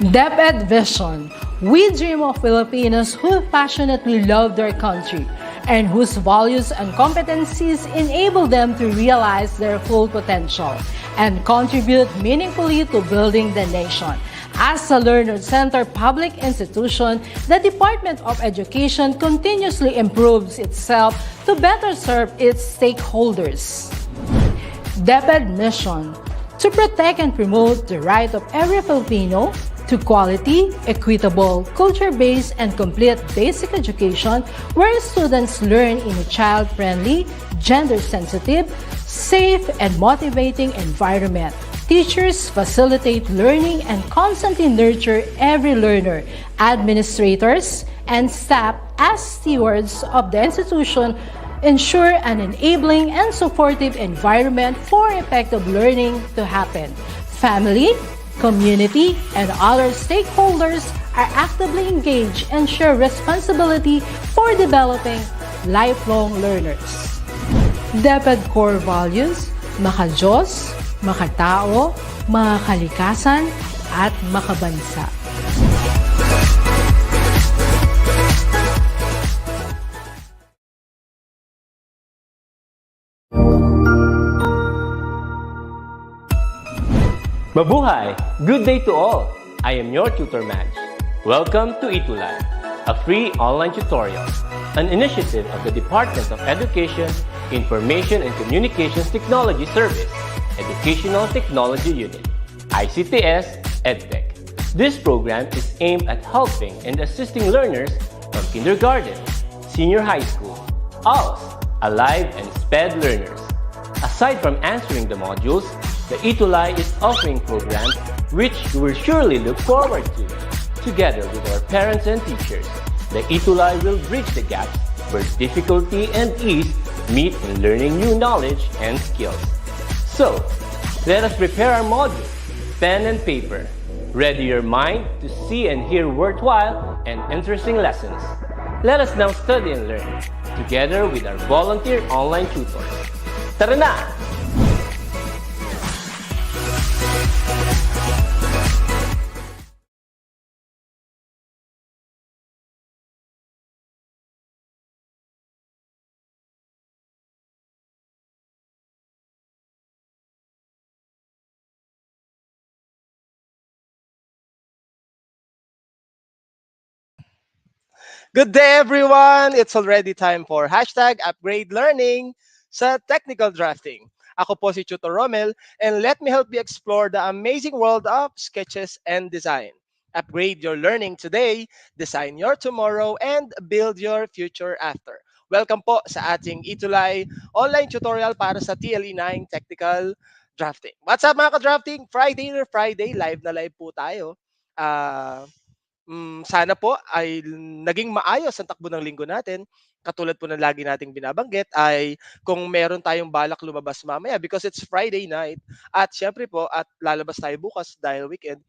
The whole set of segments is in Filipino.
DepEd Vision. We dream of Filipinos who passionately love their country and whose values and competencies enable them to realize their full potential and contribute meaningfully to building the nation. As a learner-centered public institution, the Department of Education continuously improves itself to better serve its stakeholders. DepEd mission: to protect and promote the right of every Filipino to quality, equitable, culture-based, and complete basic education where students learn in a child-friendly, gender-sensitive, safe, and motivating environment. Teachers facilitate learning and constantly nurture every learner. Administrators and staff, as stewards of the institution, ensure an enabling and supportive environment for effective learning to happen. Family, community, and other stakeholders are actively engaged and share responsibility for developing lifelong learners. DepEd core values: maka-Diyos, makatao, makakalikasan, at makabansa. Mabuhay! Good day to all! I am your tutor Madge. Welcome to Itulay, a free online tutorial, an initiative of the Department of Education, Information and Communications Technology Service, Educational Technology Unit, ICTS EdTech. This program is aimed at helping and assisting learners from kindergarten, senior high school, ALS, Alive and SPED learners. Aside from answering the modules, the Itulay is offering programs which you will surely look forward to. Together with our parents and teachers, the Itulay will bridge the gaps where difficulty and ease meet in learning new knowledge and skills. So, let us prepare our modules, pen and paper. Ready your mind to see and hear worthwhile and interesting lessons. Let us now study and learn, together with our volunteer online tutors. Tara na! Good day, everyone! It's already time for hashtag upgrade learning sa technical drafting. Ako po si Tutor Romel, and let me help you explore the amazing world of sketches and design. Upgrade your learning today, design your tomorrow, and build your future after. Welcome po sa ating Itulay online tutorial para sa TLE9 Technical Drafting. What's up mga ka-drafting? Friday, live na live po tayo. Sana po ay naging maayos ang takbo ng linggo natin. Katulad po ng lagi nating binabanggit ay kung meron tayong balak lumabas mamaya because it's Friday night at syempre po at lalabas tayo bukas dahil weekend,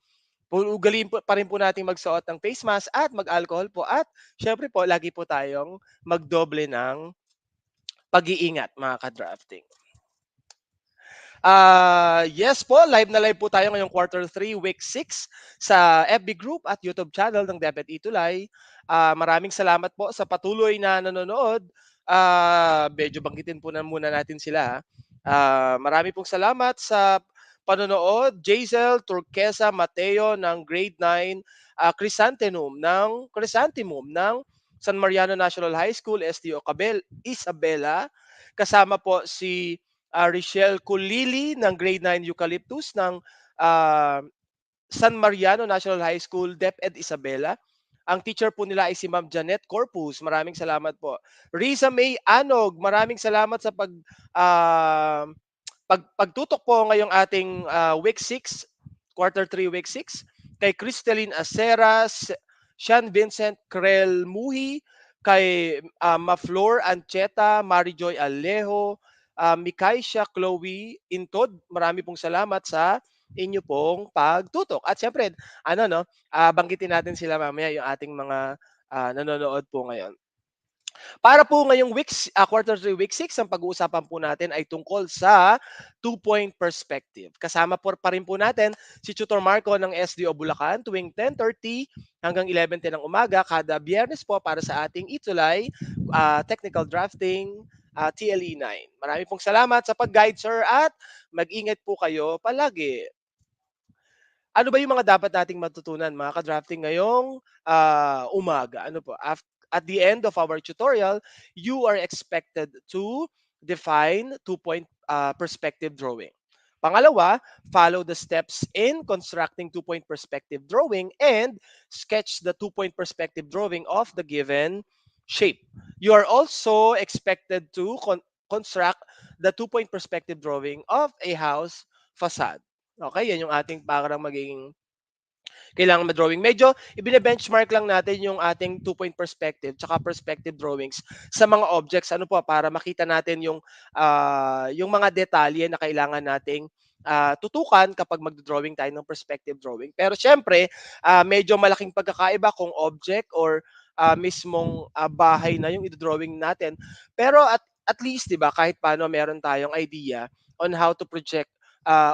ugaliin po pa rin po nating magsuot ng face mask at mag-alcohol po at syempre po lagi po tayong magdoble ng pag-iingat mga ka-drafting. Yes po, live na live po tayo ngayong quarter 3, week 6 sa FB group at YouTube channel ng DepEd Itulay. Maraming salamat po sa patuloy na nanonood. Medyo banggitin po na muna natin sila. Marami pong salamat sa panonood. Jazel Turquesa Mateo ng grade 9, Chrysanthemum ng San Mariano National High School, STO Isabela. Kasama po si Richelle Kulili ng grade 9 Eucalyptus ng San Mariano National High School, DepEd Isabela. Ang teacher po nila ay si Ma'am Janet Corpus. Maraming salamat po. Risa May Anog, maraming salamat sa pagtutok po ngayong ating week 6, quarter 3, week 6. Kay Cristelyn Aceras, Sean Vincent Crel Muhi, kay Maflor Ancheta, Marijoy Alejo, Mikaisha Chloe Intod, marami pong salamat sa inyo pong pagtutok. At syempre, banggitin natin sila mamaya yung ating mga nanonood po ngayon. Para po ngayong quarter 3 week 6, ang pag-uusapan po natin ay tungkol sa two-point perspective. Kasama po pa rin po natin si Tutor Marco ng SDO Bulacan tuwing 10:30 hanggang 11:10 ng umaga kada biyernes po para sa ating itulay, technical drafting, TLE 9. Marami pong salamat sa pag-guide, sir, at mag-ingat po kayo palagi. Ano ba yung mga dapat nating matutunan mga ka-drafting ngayong umaga? Ano po? At the end of our tutorial, you are expected to define two-point perspective drawing. Pangalawa, follow the steps in constructing two-point perspective drawing and sketch the two-point perspective drawing of the given shape. You are also expected to construct the two-point perspective drawing of a house facade. Okay, yan yung ating parang magiging kailangan ma-drawing. Medyo ibine-benchmark lang natin yung ating two-point perspective tsaka perspective drawings sa mga objects. Ano po, para makita natin yung mga detalye na kailangan nating tutukan kapag mag-drawing tayo ng perspective drawing. Pero syempre, medyo malaking pagkakaiba kung object or mismong bahay na yung i-drawing natin. Pero at least, di ba, kahit paano meron tayong idea on how to project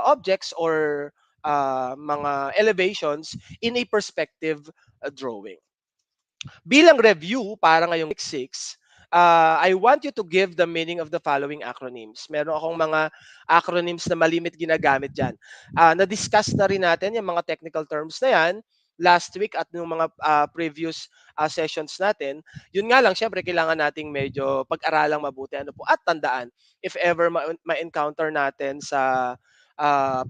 objects or mga elevations in a perspective drawing. Bilang review para ngayong week 6, I want you to give the meaning of the following acronyms. Meron akong mga acronyms na malimit ginagamit dyan. Na-discuss na rin natin yung mga technical terms na yan last week at yung mga previous sessions natin. Yun nga lang, syempre, kailangan nating medyo pag-aralang mabuti. Ano po? At tandaan, if ever ma-encounter natin sa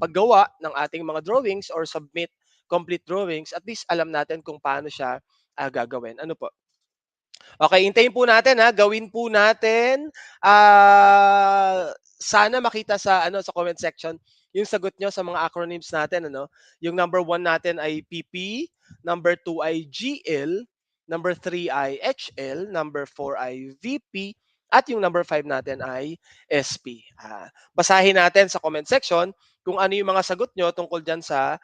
paggawa ng ating mga drawings or submit complete drawings, at least alam natin kung paano siya gagawin. Ano po? Okay, hintayin po natin ha, gawin po natin. Sana makita sa sa comment section yung sagot nyo sa mga acronyms natin, ano. Yung number 1 natin ay PP, number 2 ay GL, number 3 ay HL, number 4 ay VP, at yung number 5 natin ay SP. Basahin natin sa comment section kung ano yung mga sagot nyo tungkol dyan sa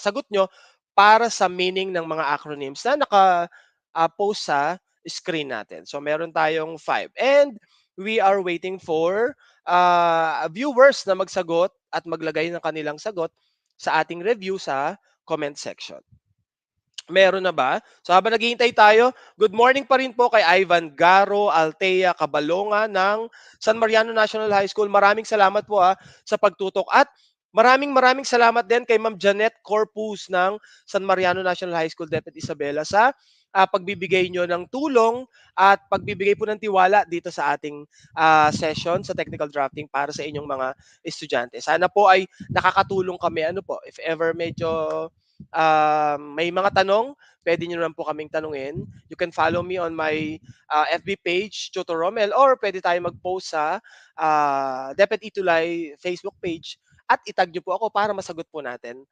sagot nyo para sa meaning ng mga acronyms na post sa screen natin. So meron tayong 5. And we are waiting for viewers na magsagot at maglagay ng kanilang sagot sa ating review sa comment section. Meron na ba? So habang naghihintay tayo, good morning pa rin po kay Ivan Garo Altea Cabalonga ng San Mariano National High School. Maraming salamat po sa pagtutok. At maraming salamat din kay Ma'am Janet Corpus ng San Mariano National High School, Depet Isabela, sa pagbibigay nyo ng tulong at pagbibigay po ng tiwala dito sa ating session sa technical drafting para sa inyong mga estudyante. Sana po ay nakakatulong kami. Ano po, if ever medyo may mga tanong, pwede nyo naman po kaming tanungin. You can follow me on my FB page, Tutor Romel, or pwede tayo mag-post sa DepEd Itulay Facebook page at itag nyo po ako para masagot po natin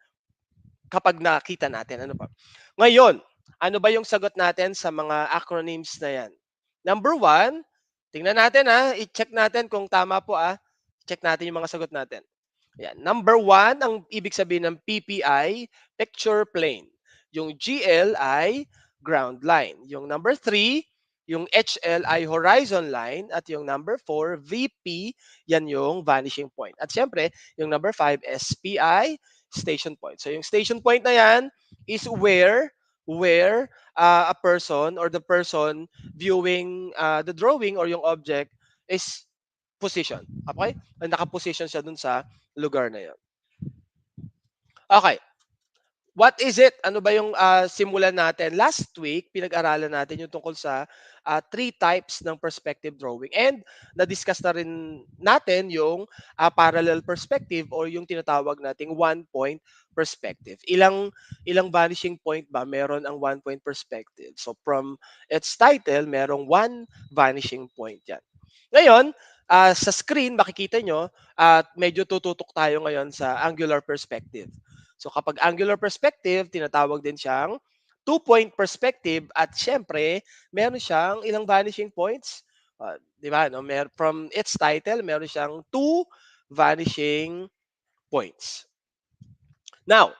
kapag nakita natin. Ano pa? Ngayon, ano ba yung sagot natin sa mga acronyms na yan? Number 1, tingnan natin i-check natin kung tama po Check natin yung mga sagot natin. Yan. Number 1, ang ibig sabihin ng PPI, picture plane. Yung GL ay ground line. Yung number 3, yung HL ay horizon line. At yung number 4, VP, yan yung vanishing point. At syempre, yung number 5, SPI, station point. So yung station point na yan is where a person or the person viewing the drawing or yung object is position. Okay? Nakaposition siya dun sa lugar na yun. Okay. What is it? Ano ba yung simulan natin? Last week, pinag-aralan natin yung tungkol sa 3 types ng perspective drawing. And na-discuss na rin natin yung parallel perspective or yung tinatawag nating one-point perspective. Ilang vanishing point ba meron ang one-point perspective? So from its title, merong one vanishing point yan. Ngayon, sa screen, makikita nyo, medyo tututok tayo ngayon sa angular perspective. So kapag angular perspective, tinatawag din siyang two-point perspective at syempre, meron siyang ilang vanishing points. Di ba? No? From its title, meron siyang 2 vanishing points. Now,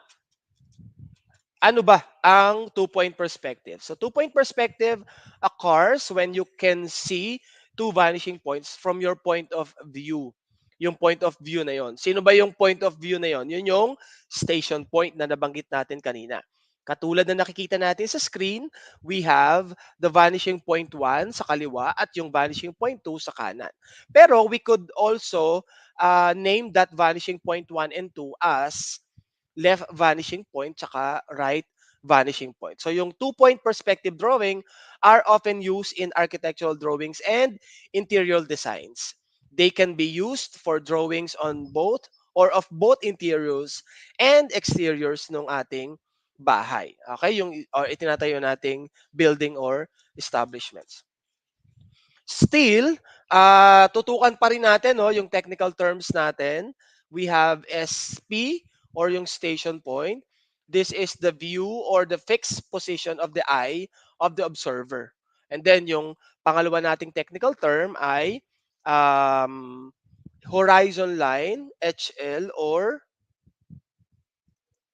Ano ba ang two-point perspective? So two-point perspective occurs when you can see two vanishing points from your point of view. Yung point of view na yon. Sino ba yung point of view na yon? Yun yung station point na nabanggit natin kanina. Katulad na nakikita natin sa screen, we have the vanishing point 1 sa kaliwa at yung vanishing point 2 sa kanan. Pero we could also name that vanishing point 1 and 2 as left vanishing point tsaka right vanishing point. So yung two-point perspective drawing are often used in architectural drawings and interior designs. They can be used for drawings on both or of both interiors and exteriors ng ating bahay. Okay, yung or itinatayo nating building or establishments. Still, tutukan pa rin natin no, yung technical terms natin. We have SP or yung station point. This is the view or the fixed position of the eye of the observer. And then yung pangalawa nating technical term ay um, horizon line, HL, or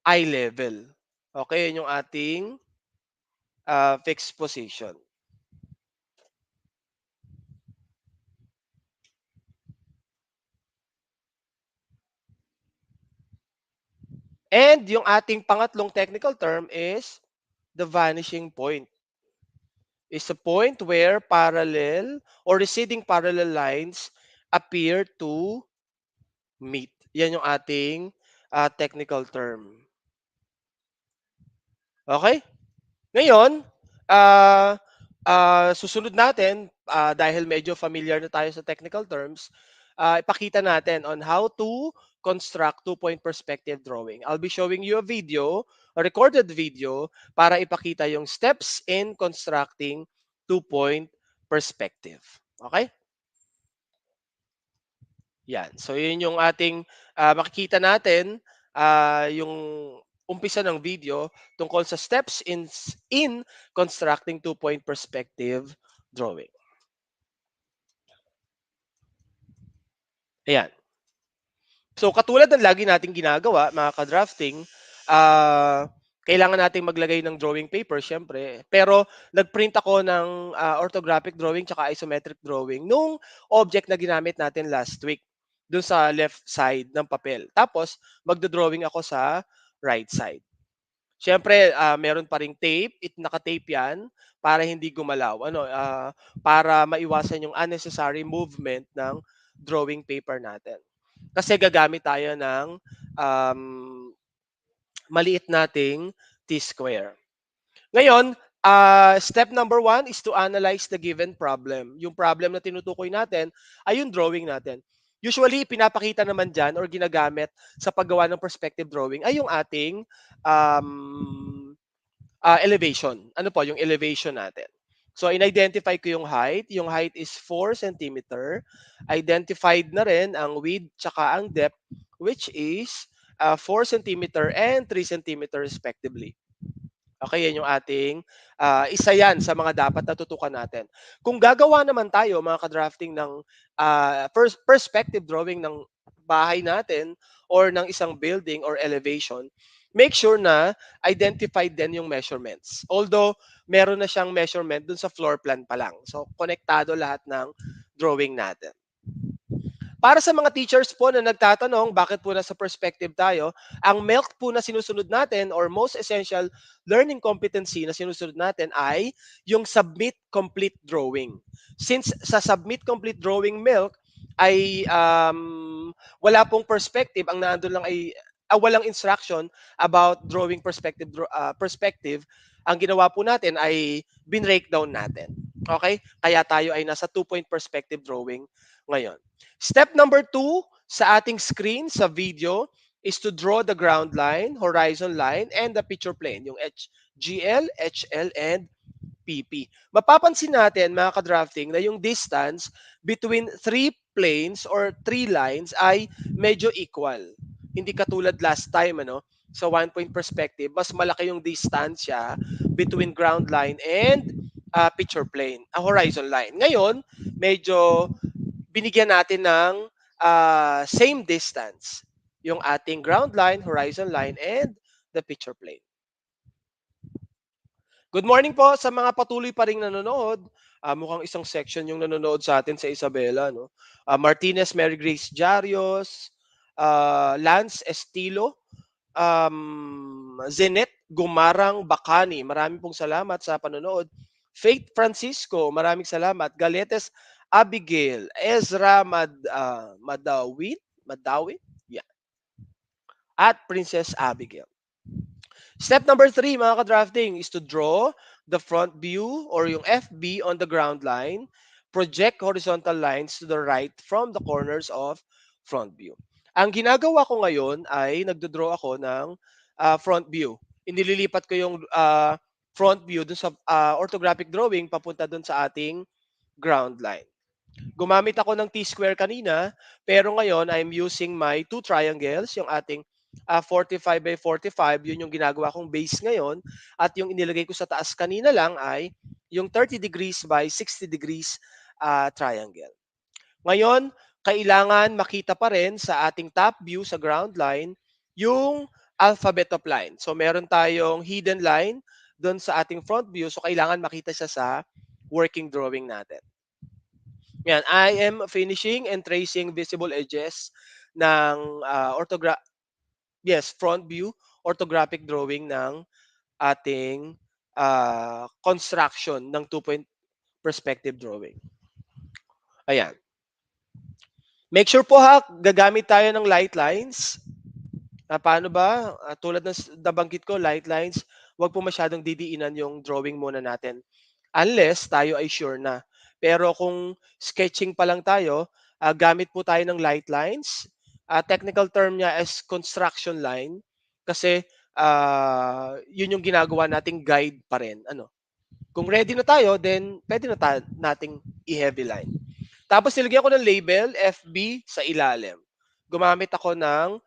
eye level. Okay, yun yung ating fixed position. And yung ating pangatlong technical term is the vanishing point. Is a point where parallel or receding parallel lines appear to meet. Yan yung ating technical term. Okay? Ngayon, ah susunod natin, dahil medyo familiar na tayo sa technical terms, ipakita natin on how to construct two-point perspective drawing. I'll be showing you a recorded video, para ipakita yung steps in constructing two-point perspective. Okay? Yan. So, yun yung ating makikita natin, yung umpisa ng video tungkol sa steps in constructing two-point perspective drawing. Ayan. So, katulad ng lagi nating ginagawa, mga ka-drafting, kailangan nating maglagay ng drawing paper, syempre. Pero, nag-print ako ng orthographic drawing tsaka isometric drawing nung object na ginamit natin last week, dun sa left side ng papel. Tapos, magdo-drawing ako sa right side. Siyempre, meron pa ring tape, naka-tape 'yan para hindi gumalaw. Ano, para maiwasan yung unnecessary movement ng drawing paper natin. Kasi gagamit tayo ng um, maliit nating T-square. Ngayon, step number 1 is to analyze the given problem. Yung problem na tinutukoy natin ay yung drawing natin. Usually, pinapakita naman dyan or ginagamit sa paggawa ng perspective drawing ay yung ating elevation. Ano po, yung elevation natin. So, in-identify ko yung height. Yung height is 4 cm. Identified na rin ang width tsaka ang depth, which is 4 cm and 3 cm respectively. Okay, yan yung ating isa yan sa mga dapat natutukan natin. Kung gagawa naman tayo, mga ka-drafting, ng first perspective drawing ng bahay natin or ng isang building or elevation, make sure na identified din yung measurements. Although, meron na siyang measurement dun sa floor plan pa lang. So, konektado lahat ng drawing natin. Para sa mga teachers po na nagtatanong bakit po nasa perspective tayo, ang MELC po na sinusunod natin or most essential learning competency na sinusunod natin ay yung submit complete drawing. Since sa submit complete drawing MELC ay wala pong perspective, ang naandun lang ay walang instruction about drawing perspective, ang ginawa po natin ay bin-breakdown natin. Okay? Kaya tayo ay nasa two-point perspective drawing ngayon. Step number 2 sa ating screen sa video is to draw the ground line, horizon line, and the picture plane, yung GL, HL, and PP. Mapapansin natin, mga ka-drafting, na yung distance between three planes or three lines ay medyo equal. Hindi katulad last time, ano, sa one-point perspective, mas malaki yung distansya between ground line and picture plane, horizon line. Ngayon, medyo binigyan natin ng same distance yung ating ground line, horizon line, and the picture plane. Good morning po sa mga patuloy pa ring nanonood. Mukhang isang section yung nanonood sa atin sa Isabela, no? Martinez Mary Grace Jarios, Lance Estilo, Zenet Gumarang Bacani. Maraming pong salamat sa panonood. Faith Francisco, maraming salamat. Galetes Abigail, Ezra Madawi, yeah. At Princess Abigail. Step number 3, mga ka-drafting, is to draw the front view or yung FB on the ground line. Project horizontal lines to the right from the corners of front view. Ang ginagawa ko ngayon ay nagdodraw ako ng front view. Inililipat ko yung front view dun sa orthographic drawing papunta dun sa ating ground line. Gumamit ako ng T-square kanina, pero ngayon I'm using my two triangles, yung ating 45 by 45, yun yung ginagawa kong base ngayon. At yung inilagay ko sa taas kanina lang ay yung 30 degrees by 60 degrees triangle. Ngayon, kailangan makita pa rin sa ating top view sa ground line yung alphabet of line. So meron tayong hidden line doon sa ating front view. So kailangan makita siya sa working drawing natin. Yan, I am finishing and tracing visible edges ng front view orthographic drawing ng ating construction ng two-point perspective drawing. Ayan. Make sure po ha, gagamit tayo ng light lines. Paano ba? Tulad ng nabanggit ko, light lines, wag po masyadong didiinan yung drawing muna natin. Unless tayo ay sure na. Pero kung sketching pa lang tayo, gamit po tayo ng light lines. Technical term niya is construction line. Kasi yun yung ginagawa nating guide pa rin. Ano? Kung ready na tayo, then pwede na nating i-heavy line. Tapos nilagyan ko ng label, FB, sa ilalim. Gumamit ako ng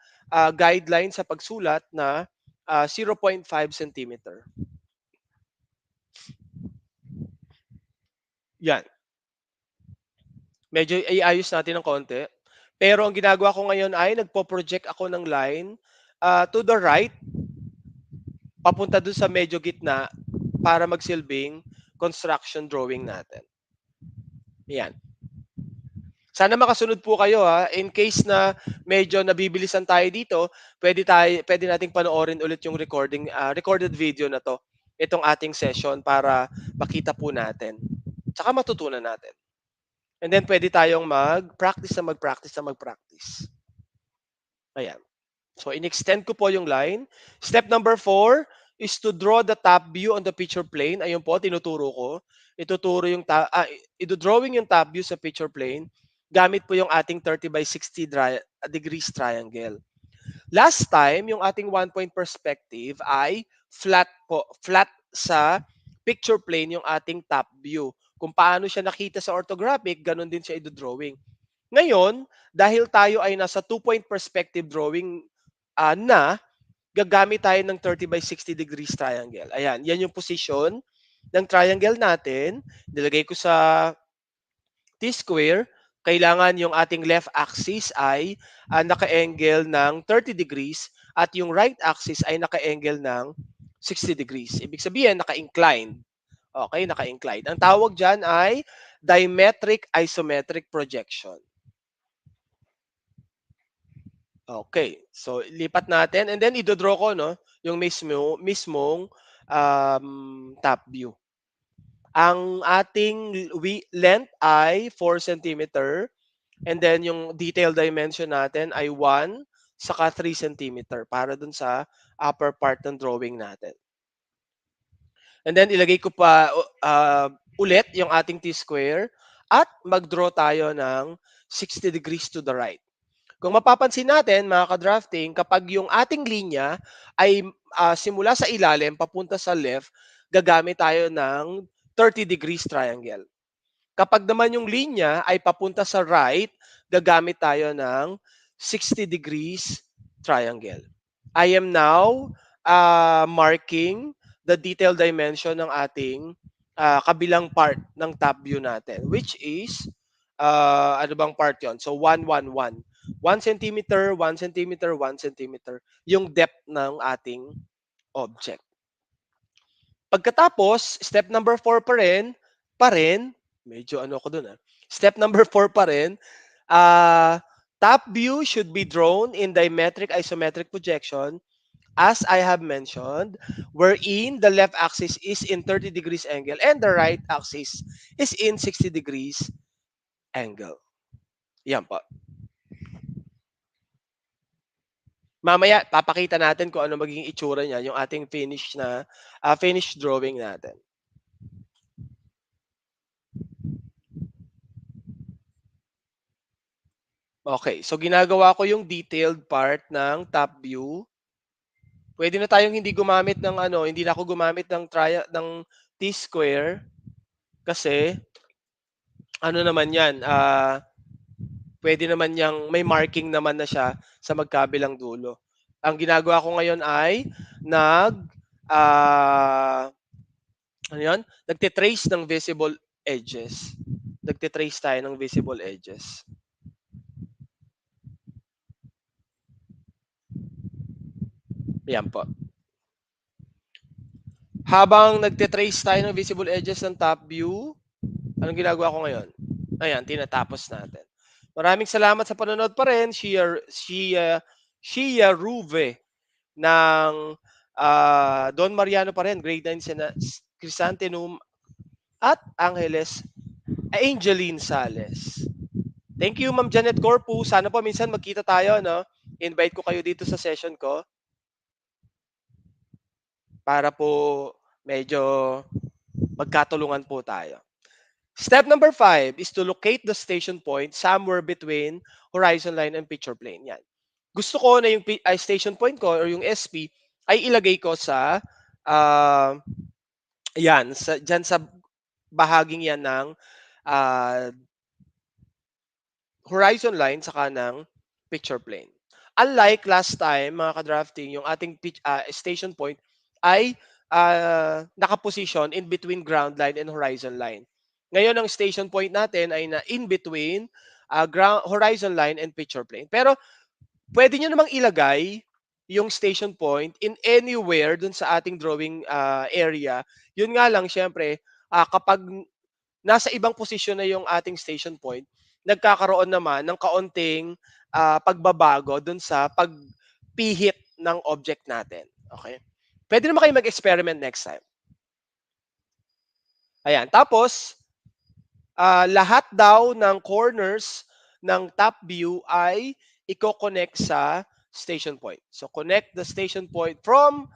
guideline sa pagsulat na 0.5 cm. Yan. Medyo iayos natin ng konti. Pero ang ginagawa ko ngayon ay nagpo-project ako ng line to the right, papunta dun sa medyo gitna para magsilbing construction drawing natin. Yan. Sana makasunod po kayo ha. In case na medyo nabibilisan tayo dito, pwede nating panoorin ulit yung recorded video na to. Itong ating session para makita po natin. Tsaka matutunan natin. And then pwede tayong mag-practice. Ayan. So in-extend ko po yung line. Step number 4 is to draw the top view on the picture plane. Ayun po, tinuturo ko. Idodrawing yung top view sa picture plane gamit po yung ating 30 by 60 degrees triangle. Last time, yung ating 1-point perspective ay flat po. Flat sa picture plane yung ating top view. Kung paano siya nakita sa orthographic, ganun din siya idodrawing. Ngayon, dahil tayo ay nasa 2-point perspective drawing gagamit tayo ng 30 by 60 degrees triangle. Ayan, yan yung position ng triangle natin. Nilagay ko sa T-square. Kailangan yung ating left axis ay naka-angle ng 30 degrees at yung right axis ay naka-angle ng 60 degrees. Ibig sabihin, naka-incline. Okay, naka-incline. Ang tawag dyan ay diametric isometric projection. Okay, so lipat natin and then idodraw ko yung mismong top view. Ang ating length ay 4 cm and then yung detail dimension natin ay 1 saka 3 cm para dun sa upper part ng drawing natin. And then ilagay ko pa ulit yung ating T-square at mag-draw tayo ng 60 degrees to the right. Kung mapapansin natin, mga ka-drafting, kapag yung ating linya ay simula sa ilalim papunta sa left, gagamit tayo ng 30 degrees triangle. Kapag naman yung linya ay papunta sa right, gagamit tayo ng 60 degrees triangle. I am now marking the detail dimension ng ating kabilang part ng top view natin, which is, ano bang part yon? So, 1, 1, 1. 1 cm, 1 cm, 1 cm, yung depth ng ating object. Pagkatapos, step number 4 pa rin, medyo ano ko dun Step number 4 pa rin, top view should be drawn in diametric isometric projection as I have mentioned, wherein the left axis is in 30 degrees angle and the right axis is in 60 degrees angle. Yan po. Mamaya, papakita natin kung ano magiging itsura niya, yung ating finished drawing natin. Okay, so ginagawa ko yung detailed part ng top view. Pwede na tayong hindi gumamit ng hindi na ako gumamit ng T-square kasi ano naman 'yan, pwede naman yang may marking naman na siya sa magkabilang dulo. Ang ginagawa ko ngayon ay nagte-trace ng visible edges. Nagte-trace tayo ng visible edges. Yan po. Habang nagte-trace tayo ng visible edges ng top view, anong ginagawa ko ngayon? Ayan, tinatapos natin. Maraming salamat sa panonood pa rin. Shia Ruve ng Don Mariano pa rin, grade 9 Chrysanthemum at Angeles Angeline Sales. Thank you, Ma'am Janet Corpu. Sana po minsan magkita tayo, no? Invite ko kayo dito sa session ko para po medyo magkatulungan po tayo. Step number 5 is to locate the station point somewhere between horizon line and picture plane. Yan. Gusto ko na yung station point ko or yung SP ay ilagay ko sa dyan sa bahaging yan ng horizon line saka ng picture plane. Unlike last time, mga ka-drafting, yung ating station point ay nakaposition in between ground line and horizon line. Ngayon, ang station point natin ay na in between horizon line and picture plane. Pero pwede nyo namang ilagay yung station point in anywhere dun sa ating drawing area. Yun nga lang, syempre, kapag nasa ibang posisyon na yung ating station point, nagkakaroon naman ng kaunting pagbabago dun sa pagpihit ng object natin. Okay? Pwede naman kayo mag-experiment next time. Ayan. Tapos, lahat daw ng corners ng top view ay i-connect sa station point. So, connect the station point from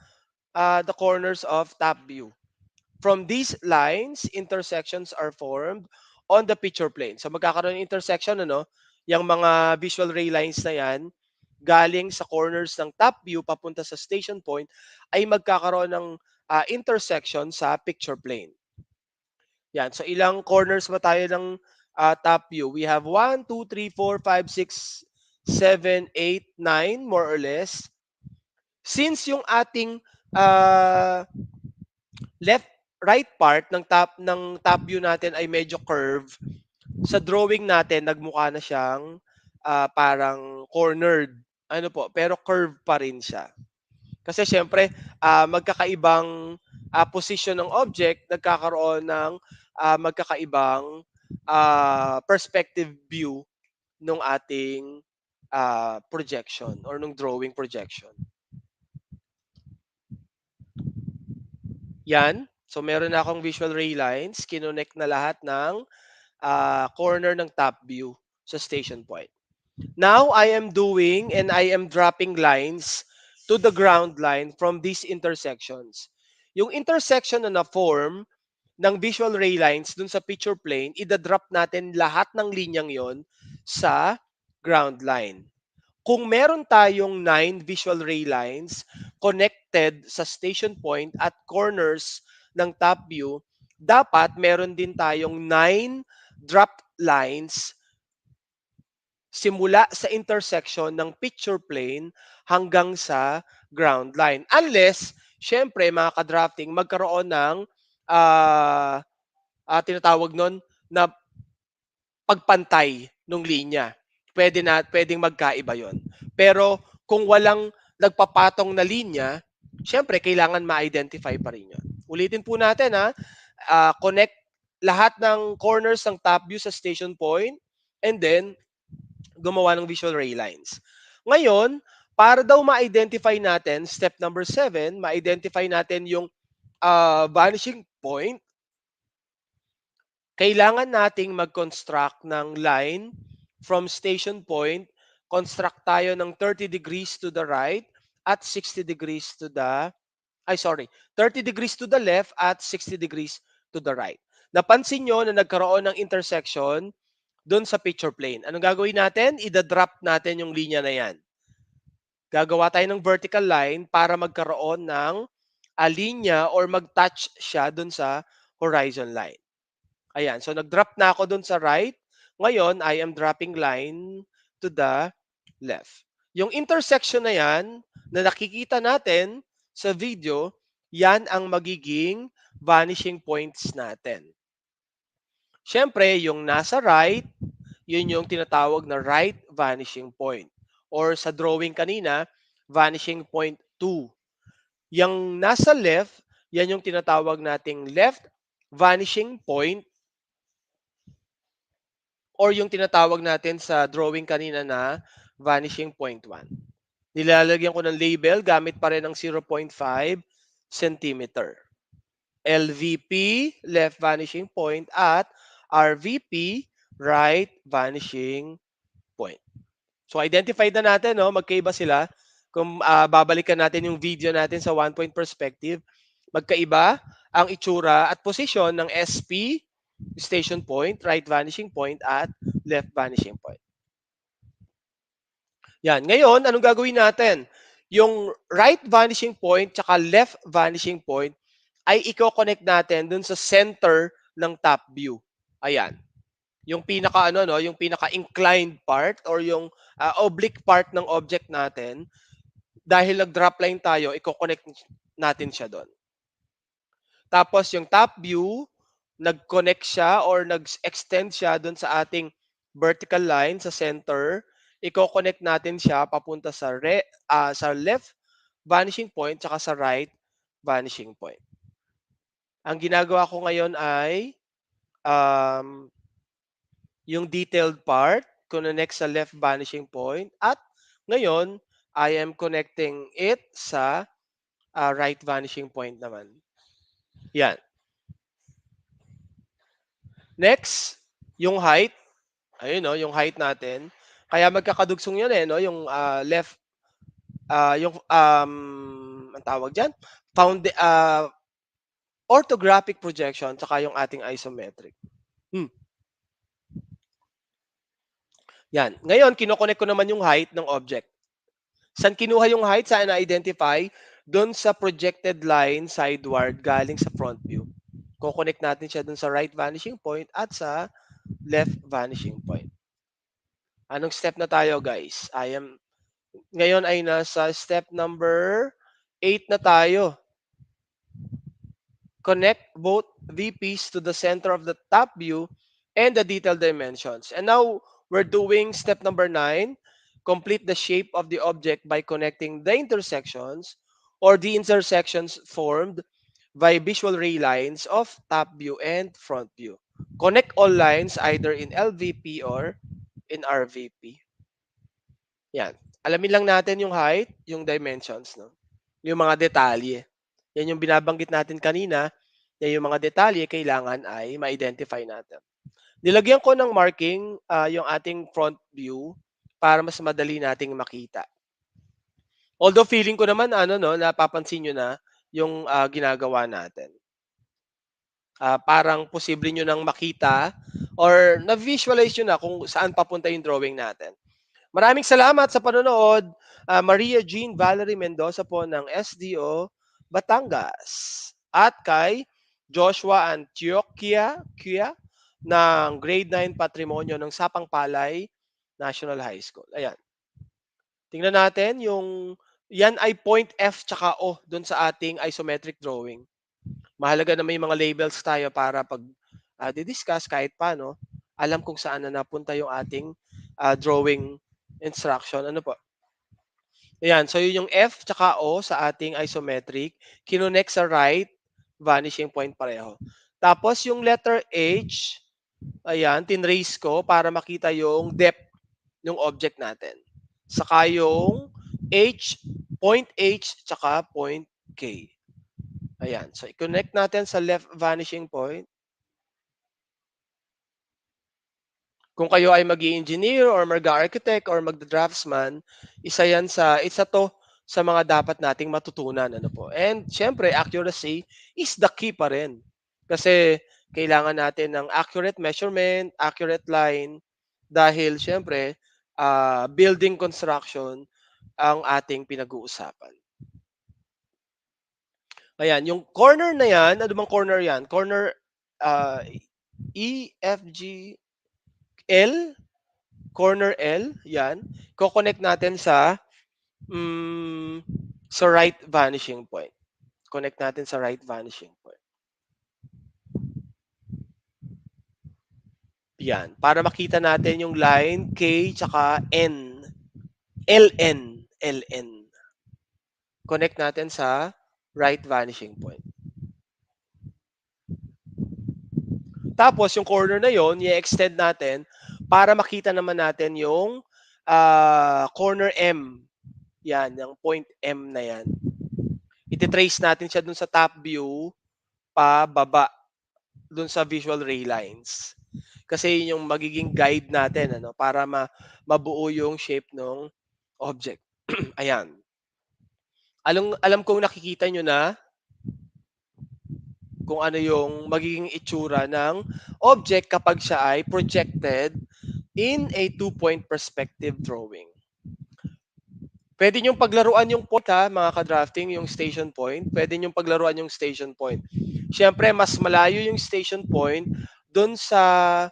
the corners of top view. From these lines, intersections are formed on the picture plane. So, magkakaroon ng intersection, yung mga visual ray lines na yan, galing sa corners ng top view papunta sa station point, ay magkakaroon ng intersection sa picture plane. Yan. So, ilang corners ba tayo ng top view? We have 1, 2, 3, 4, 5, 6, 7, 8, 9, more or less. Since yung ating right part ng top view natin ay medyo curve, sa drawing natin, nagmukha na siyang parang cornered. Pero curve pa rin siya. Kasi syempre, magkakaibang position ng object, nagkakaroon ng magkakaibang perspective view ng ating projection or ng drawing projection. Yan. So, meron na akong visual ray lines. Kinonect na lahat ng corner ng top view sa station point. Now, I am doing and I am dropping lines to the ground line from these intersections. Yung intersection na na-form ng visual ray lines dun sa picture plane, idadrop natin lahat ng linyang yon sa ground line. Kung meron tayong 9 visual ray lines connected sa station point at corners ng top view, dapat meron din tayong 9 drop lines simula sa intersection ng picture plane hanggang sa ground line. Unless, syempre, mga ka-drafting, magkaroon ng tinatawag nun na pagpantay ng linya. Pwedeng magkaiba yon. Pero kung walang nagpapatong na linya, syempre, kailangan ma-identify pa rin yun. Ulitin po natin ha. Connect lahat ng corners ng top view sa station point and then gumawa ng visual ray lines. Ngayon, para daw ma-identify natin, step number 7, ma-identify natin yung vanishing point, kailangan nating mag-construct ng line from station point. Construct tayo ng 30 degrees to the right at 60 degrees to the, 30 degrees to the left at 60 degrees to the right. Napansin nyo na nagkaroon ng intersection doon sa picture plane. Anong gagawin natin? Ida-drop natin yung linya na yan. Gagawa tayo ng vertical line para magkaroon ng linya or mag-touch siya doon sa horizon line. Ayan, so nag-drop na ako doon sa right. Ngayon, I am dropping line to the left. Yung intersection na yan, na nakikita natin sa video, yan ang magiging vanishing points natin. Siyempre, yung nasa right, yun yung tinatawag na right vanishing point. Or sa drawing kanina, vanishing point 2. Yung nasa left, yan yung tinatawag nating left vanishing point or yung tinatawag natin sa drawing kanina na vanishing point 1. Nilalagyan ko ng label gamit pa rin ng 0.5 centimeter. LVP, left vanishing point, at RVP, right vanishing point. So identified na natin, no, magkaiba sila. Kung babalikan natin yung video natin sa one-point perspective, magkaiba ang itsura at posisyon ng SP, station point, right vanishing point, at left vanishing point. Yan. Ngayon, anong gagawin natin? Yung right vanishing point tsaka left vanishing point ay i-connect natin dun sa center ng top view. Ayan. Yung pinaka yung pinaka inclined part or yung oblique part ng object natin, dahil nag-drop line tayo, i-connect natin siya doon. Tapos yung top view, nag-connect siya or nag-extend siya doon sa ating vertical line sa center. I-connect natin siya papunta sa left vanishing point tsaka sa right vanishing point. Ang ginagawa ko ngayon ay yung detailed part, connect sa left vanishing point, at ngayon, I am connecting it sa right vanishing point naman. Yan. Next, yung height. Ayun, no, yung height natin. Kaya magkakadugsong yun no, yung left, yung, ang tawag dyan, orthographic projection, tsaka yung ating isometric. Yan. Ngayon, kinoconnect ko naman yung height ng object. Saan kinuha yung height? Saan na-identify? Doon sa projected line sideward galing sa front view. Kukonect natin siya doon sa right vanishing point at sa left vanishing point. Anong step na tayo, guys? Ngayon ay nasa step number 8 na tayo. Connect both VPs to the center of the top view and the detailed dimensions. And now, we're doing step number 9. Complete the shape of the object by connecting the intersections or the intersections formed by visual ray lines of top view and front view. Connect all lines either in LVP or in RVP. Yan. Alamin lang natin yung height, yung dimensions, no? Yung mga detalye. Yan yung binabanggit natin kanina. Yan yung mga detalye kailangan ay ma-identify natin. Nilagyan ko ng marking yung ating front view para mas madali nating makita. Although feeling ko naman napapansin nyo na yung ginagawa natin. Parang posible nyo nang makita or na-visualize nyo na kung saan papunta yung drawing natin. Maraming salamat sa panonood. Maria Jean Valerie Mendoza po ng SDO Batangas. At kay Joshua Antioquia ng grade 9 patrimonyo ng Sapang Palay National High School. Ayan. Tingnan natin yan ay point F tsaka O doon sa ating isometric drawing. Mahalaga na may mga labels tayo para pag di-discuss kahit paano, alam kung saan na napunta yung ating drawing instruction. Ano po? Ayan, so yun yung F tsaka O sa ating isometric, kinonect sa right vanishing point pareho. Tapos yung letter H, ayan, tinrace ko para makita yung depth ng object natin. Saka yung H, point H, tsaka point K. Ayan. So, i-connect natin sa left vanishing point. Kung kayo ay mag-i-engineer or mag-architect or mag-draftsman, isa to sa mga dapat nating matutunan. Ano po. And syempre, accuracy is the key pa rin. Kasi kailangan natin ng accurate measurement, accurate line, dahil syempre, building construction ang ating pinag-uusapan. Ayan, yung corner na yan, ano bang corner yan? Corner E, F, G, L, corner L, yan. Ko-connect natin sa right vanishing point. Connect natin sa right vanishing point. Yan, para makita natin yung line K tsaka N. LN, LN. Connect natin sa right vanishing point. Tapos yung corner na yon, i-extend natin para makita naman natin yung corner M. Yan, yung point M na yan. Iti-trace natin siya dun sa top view pababa dun sa visual ray lines. Kasi yun yung magiging guide natin ano, para mabuo yung shape ng object. Ayan. Alam kong nakikita nyo na kung ano yung magiging itsura ng object kapag siya ay projected in a two-point perspective drawing. Pwede niyong paglaruan yung point ha, mga ka-drafting, yung station point. Pwede niyong paglaruan yung station point. Siyempre, mas malayo yung station point doon sa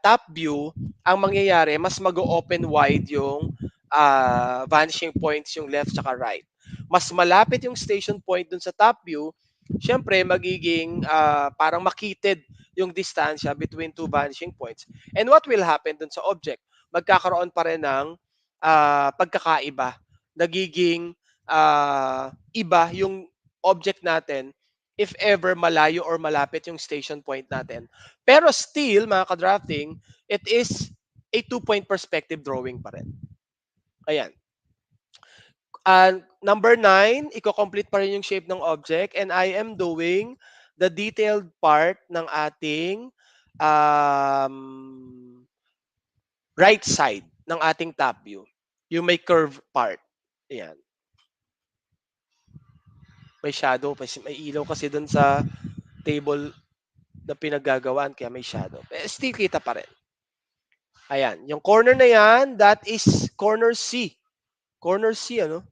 top view. Ang mangyayari, mas mag-open wide yung vanishing points, yung left tsaka right. Mas malapit yung station point doon sa top view, siyempre, magiging parang makitid yung distansya between two vanishing points. And what will happen doon sa object? Magkakaroon pa rin ng pagkakaiba. Nagiging iba yung object natin if ever malayo or malapit yung station point natin. Pero still, mga ka-drafting, it is a two-point perspective drawing pa rin. Ayan. Number 9, i-complete pa rin yung shape ng object, and I am doing the detailed part ng ating right side ng ating top view. Yung may curve part. Ayan. May shadow, may ilaw kasi dun sa table na pinaggagawaan, kaya may shadow. Still kita pa rin. Ayan. Yung corner na yan, that is corner C. Corner C, ano?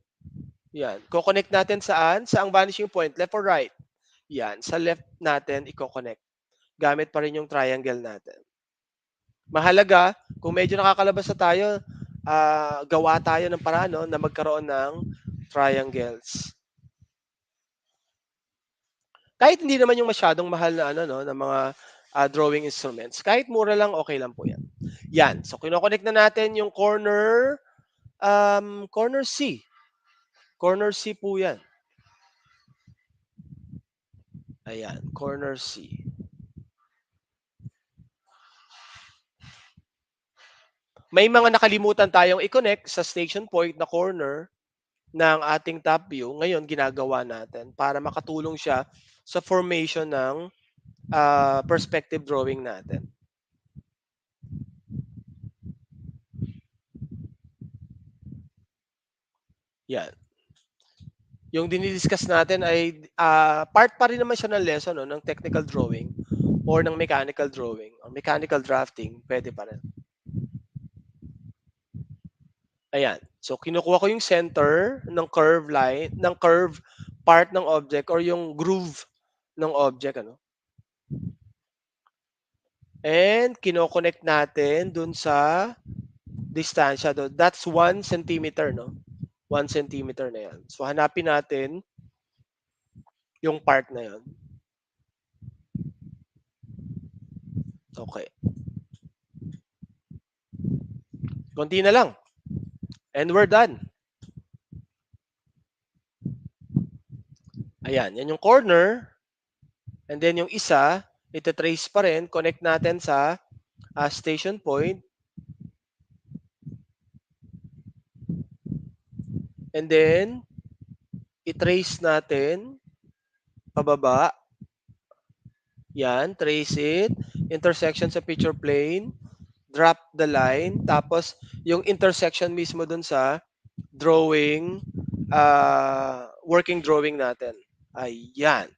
Yan. Ko-connect natin saan? Sa ang vanishing point, left or right? Yan. Sa left natin, i-connect. Gamit pa rin yung triangle natin. Mahalaga, kung medyo nakakalabas na tayo, gawa tayo ng paraan na magkaroon ng triangles. Kahit hindi naman yung masyadong mahal na na mga drawing instruments. Kahit mura lang, okay lang po yan. Yan. So, kino-connect na natin yung corner C. Corner C po yan. Ayan, corner C. May mga nakalimutan tayong i-connect sa station point na corner ng ating top view. Ngayon, ginagawa natin para makatulong siya sa formation ng perspective drawing natin. Yan. Yung dinidiscuss natin ay part pa rin naman siya ng lesson ng technical drawing or ng mechanical drawing or mechanical drafting, pwede pa rin. Ayan. So, kinukuha ko yung center ng curve line, ng curve part ng object or yung groove ng object, ano? And kino-connect natin dun sa distansya doon. That's 1 centimeter, no? 1 centimeter na yan. So, hanapin natin yung part na yan. Okay. Konti na lang. And we're done. Ayan, yan yung corner. And then yung isa, ite-trace pa rin, connect natin sa station point. And then, i-trace natin pababa. Yan, trace it. Intersection sa picture plane. Drop the line. Tapos, yung intersection mismo dun sa drawing, working drawing natin. Ayan.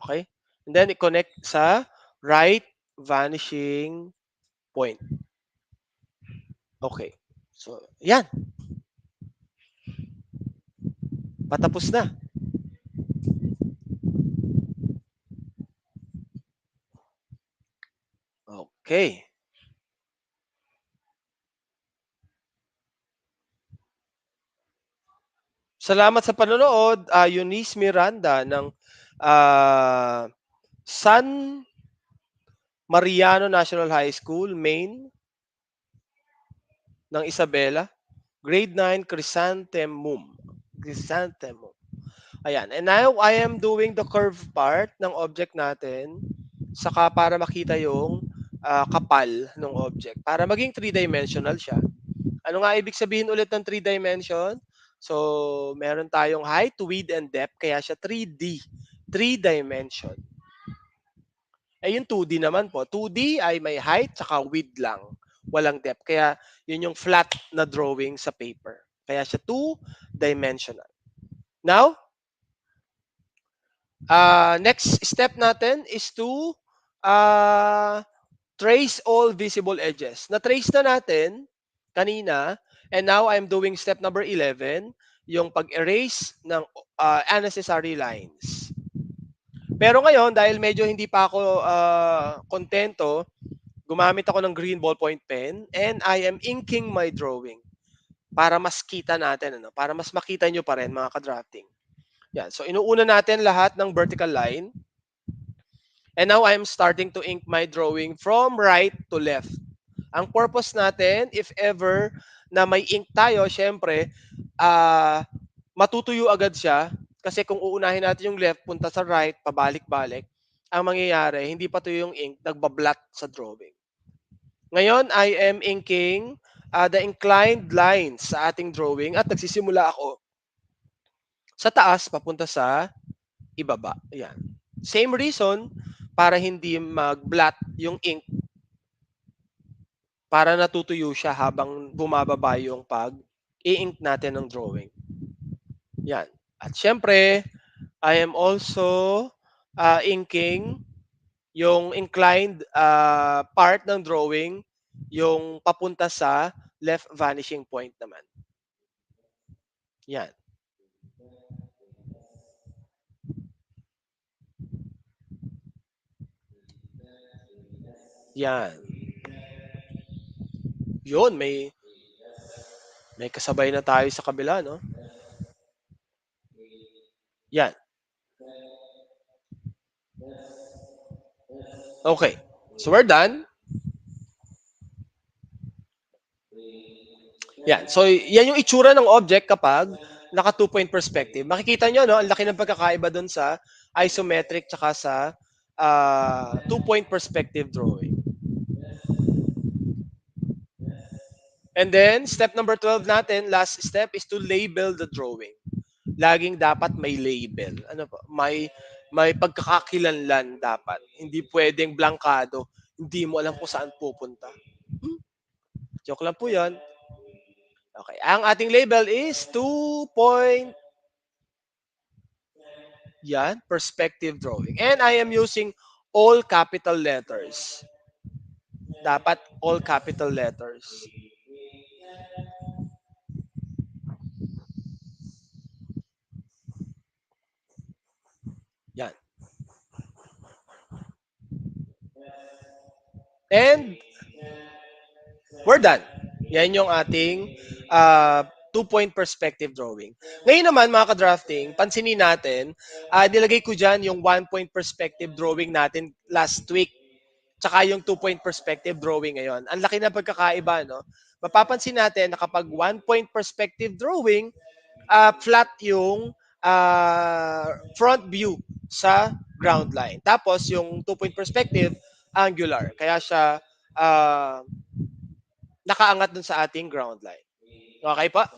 Okay? And then, i-connect sa right vanishing point. Okay. So, yan. Patapos na. Okay. Salamat sa panonood, Eunice Miranda ng San Mariano National High School, Maine, ng Isabela. Grade 9, Chrysanthemum. Chrysanthemum. Ayan. And now, I am doing the curve part ng object natin saka para makita yung kapal ng object. Para maging 3-dimensional siya. Ano nga ibig sabihin ulit ng 3-dimension? So, meron tayong height, width, and depth. Kaya siya 3D. 3-dimension. Eh yung 2D naman po. 2D ay may height saka width lang. Walang depth. Kaya yun yung flat na drawing sa paper. Kaya siya 2-dimensional. Now, next step natin is to trace all visible edges. Na-trace na natin kanina, and now I'm doing step number 11, yung pag-erase ng unnecessary lines. Pero ngayon, dahil medyo hindi pa ako kontento, gumamit ako ng green ballpoint pen and I am inking my drawing para mas kita natin, para mas makita nyo pa rin mga ka-drafting. Yan. So, inuuna natin lahat ng vertical line. And now, I'm starting to ink my drawing from right to left. Ang purpose natin, if ever na may ink tayo, syempre, matutuyo agad siya. Kasi kung uunahin natin yung left, punta sa right, pabalik-balik, ang mangyayari, hindi pa tuyo yung ink, nagbablat sa drawing. Ngayon, I am inking the inclined lines sa ating drawing at nagsisimula ako sa taas, papunta sa ibaba. Ayan. Same reason, para hindi mag-blot yung ink, para natutuyo siya habang bumababa yung pag-i-ink natin ng drawing. Yan. At syempre, I am also inking yung inclined part ng drawing, yung papunta sa left vanishing point naman. Yan. Yan. Yun, may kasabay na tayo sa kabila, no? Yan. Okay. So we're done. Yan. So yan yung itsura ng object kapag naka 2-point perspective. Makikita nyo, no, ang laki ng pagkakaiba doon sa isometric tsaka sa 2-point perspective drawing. And then, step number 12 natin, last step is to label the drawing. Laging dapat may label. Ano po? May pagkakakilanlan dapat. Hindi pwedeng blankado. Hindi mo alam kung saan pupunta. Joke lang po yan. Okay. Ang ating label is 2-point yan, perspective drawing. And I am using all capital letters. Dapat all capital letters. Yan. And we're done. Yan yung ating 2-point perspective drawing. Ngayon naman, mga ka-drafting, pansinin natin, nilagay ko dyan yung 1-point perspective drawing natin last week. Tsaka yung 2-point perspective drawing ngayon. Ang laki na pagkakaiba, no? Mapapansin natin na kapag 1-point perspective drawing, flat yung front view sa ground line. Tapos yung 2-point perspective, angular. Kaya siya ah, nakaangat dun sa ating ground line. Okay pa?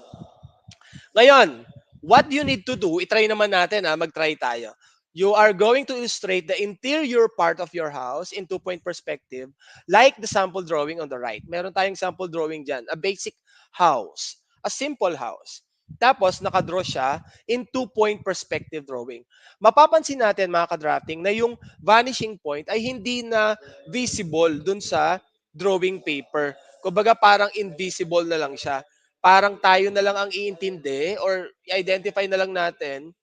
Ngayon, what you need to do, itry naman natin mag-try tayo. You are going to illustrate the interior part of your house in 2-point perspective like the sample drawing on the right. Meron tayong sample drawing dyan, a basic house, a simple house. Tapos, nakadraw siya in 2-point perspective drawing. Mapapansin natin, mga ka-drafting, na yung vanishing point ay hindi na visible dun sa drawing paper. Kumbaga, parang invisible na lang siya. Parang tayo na lang ang iintindi or i-identify na lang natin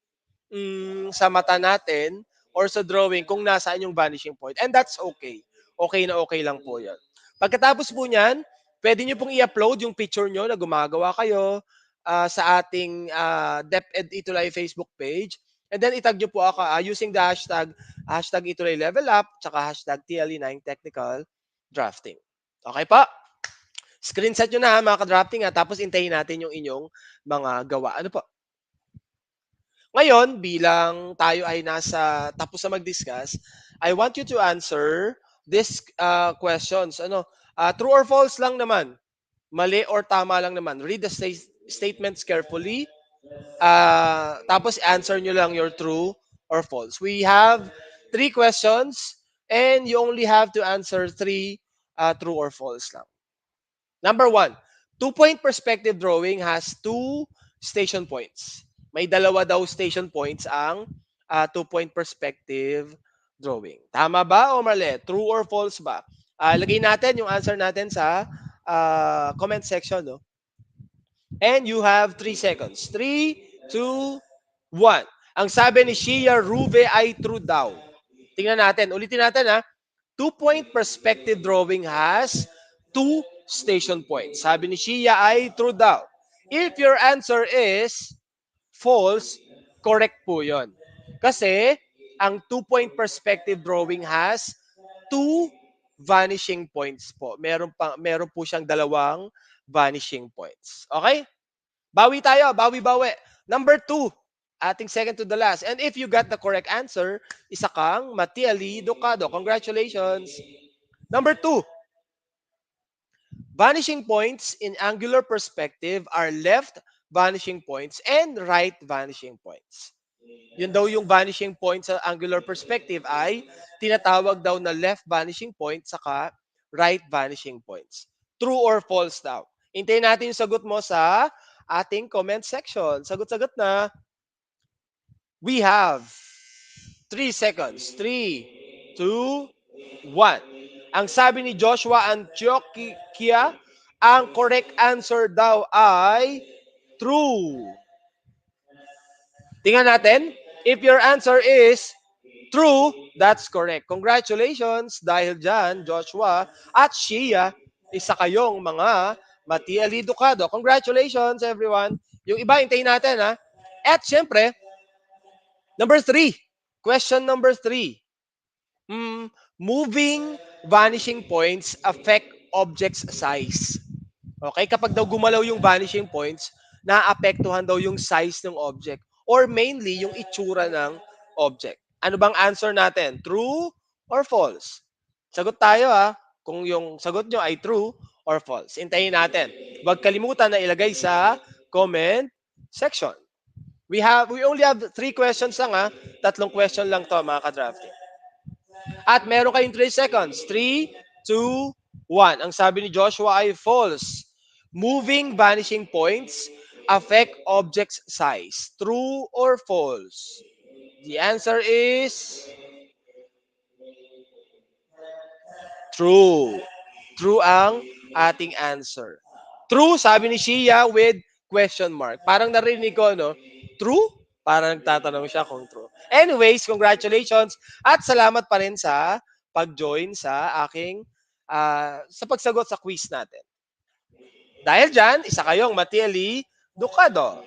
sa mata natin or sa drawing kung nasaan yung vanishing point. And that's okay. Okay na okay lang po yan. Pagkatapos po niyan, pwede nyo pong i-upload yung picture nyo na gumagawa kayo sa ating DepEd Itulay Facebook page. And then itag nyo po ako using the hashtag Itulay Level Up, tsaka hashtag TLE9 Technical Drafting. Okay pa? Screenshot nyo na mga ka-drafting tapos intayin natin yung inyong mga gawa. Ano po? Ngayon, bilang tayo ay tapos na mag-discuss, I want you to answer these questions. True or false lang naman. Mali or tama lang naman. Read the statements carefully. Tapos answer nyo lang your true or false. We have 3 questions and you only have to answer 3 true or false lang. Number 1, 2-point perspective drawing has 2 station points. May dalawa daw station points ang 2-point perspective drawing. Tama ba o mali? True or false ba? Lagay natin yung answer natin sa comment section. No? And you have 3 seconds. 3, 2, 1. Ang sabi ni Shia Ruve ay true daw. Tingnan natin. Ulitin natin 2-point perspective drawing has 2 station points. Sabi ni Shia ay true daw. If your answer is false, correct po yon. Kasi ang 2-point perspective drawing has 2 vanishing points po. Meron po siyang dalawang vanishing points. Okay? Bawi tayo, bawi-bawi. Number 2, ating second to the last. And if you got the correct answer, isa kang Matiali Ducado. Congratulations. Number 2, vanishing points in angular perspective are left vanishing points and right vanishing points. Yun daw yung vanishing point sa angular perspective ay tinatawag daw na left vanishing point saka right vanishing points. True or false daw? Hintayin natin yung sagot mo sa ating comment section. Sagot-sagot na. We have 3 seconds. 3, 2, 1. Ang sabi ni Joshua Antioquia, ang correct answer daw ay true. Tingnan natin. If your answer is true, that's correct. Congratulations dahil dyan, Joshua at Shia, isa kayong mga Matiali Ducado. Congratulations, everyone. Yung iba, hintayin natin, At syempre, number 3. Question number 3. Moving vanishing points affect object's size. Okay? Kapag daw gumalaw yung vanishing points, naapektuhan daw yung size ng object or mainly yung itsura ng object. Ano bang answer natin? True or false? Sagot tayo kung yung sagot nyo ay true or false. Hintayin natin. Huwag kalimutan na ilagay sa comment section. We only have 3 questions lang 3 question lang to mga ka-drafting. At meron kayong 3 seconds. 3, 2, 1. Ang sabi ni Joshua ay false. Moving vanishing points affect object's size. True or false? The answer is true. True ang ating answer. True, sabi ni Shia with question mark. Parang narinig ko, no? True? Parang nagtatanong siya kung true. Anyways, congratulations at salamat pa rin sa pag-join sa aking sa pagsagot sa quiz natin. Dahil dyan, isa kayong Matiali Ducado.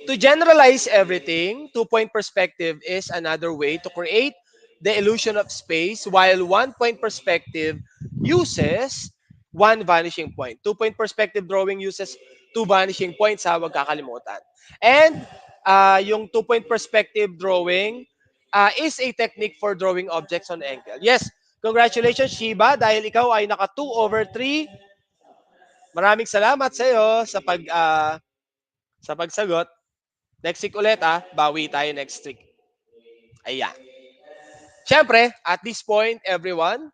To generalize everything, 2-point perspective is another way to create the illusion of space while 1-point perspective uses 1 vanishing point. 2-point perspective drawing uses 2 vanishing points huwag kakalimutan. And yung 2-point perspective drawing is a technique for drawing objects on angle. Yes, congratulations Shiba dahil ikaw ay naka 2/3. Maraming salamat sa iyo sa pagsagot. Next week ulit bawi tayo next week. Ayan. Siyempre, at this point everyone,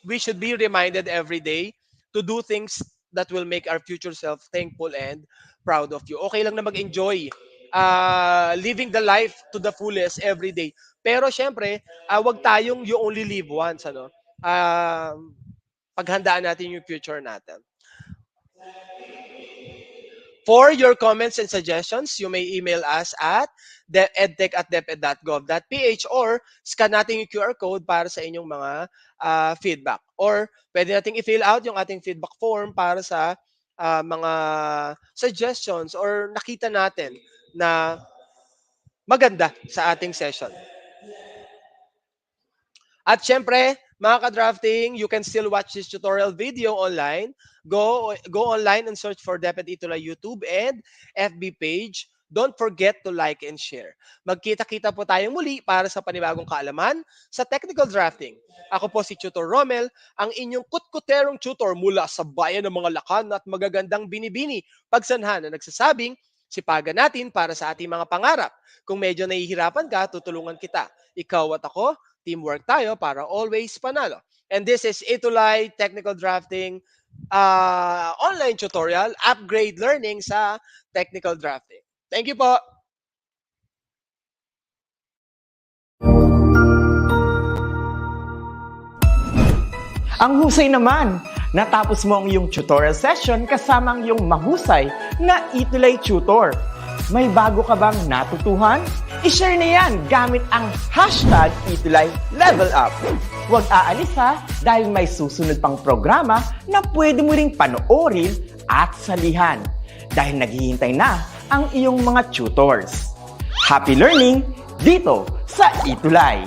we should be reminded every day to do things that will make our future self thankful and proud of you. Okay lang na mag-enjoy living the life to the fullest every day. Pero syempre, wag tayong you only live once. Paghandaan natin yung future natin. For your comments and suggestions, you may email us at edtech@deped.gov.ph or scan natin yung QR code para sa inyong mga feedback. Or pwede nating i-fill out yung ating feedback form para sa mga suggestions or nakita natin na maganda sa ating session. At syempre, mga ka-drafting, you can still watch this tutorial video online. Go online and search for DepEd Itulay YouTube and FB page. Don't forget to like and share. Magkita-kita po tayong muli para sa panibagong kaalaman sa technical drafting. Ako po si Tutor Romel, ang inyong kutkuterong tutor mula sa bayan ng mga lakan at magagandang binibini. Pagsanhan na nagsasabing, sipagan natin para sa ating mga pangarap. Kung medyo nahihirapan ka, tutulungan kita. Ikaw at ako, teamwork tayo para always panalo. And this is Itulay Technical Drafting online tutorial, upgrade learning sa technical drafting. Thank you po. Ang husay naman! Natapos mo ang iyong tutorial session kasama ang iyong mahusay na Itulay Tutor. May bago ka bang natutuhan? I-share na yan gamit ang hashtag #ItulayLevelUp. Huwag aalis dahil may susunod pang programa na pwede mo ring panoorin at salihan dahil naghihintay na ang iyong mga tutors. Happy learning dito sa Itulay!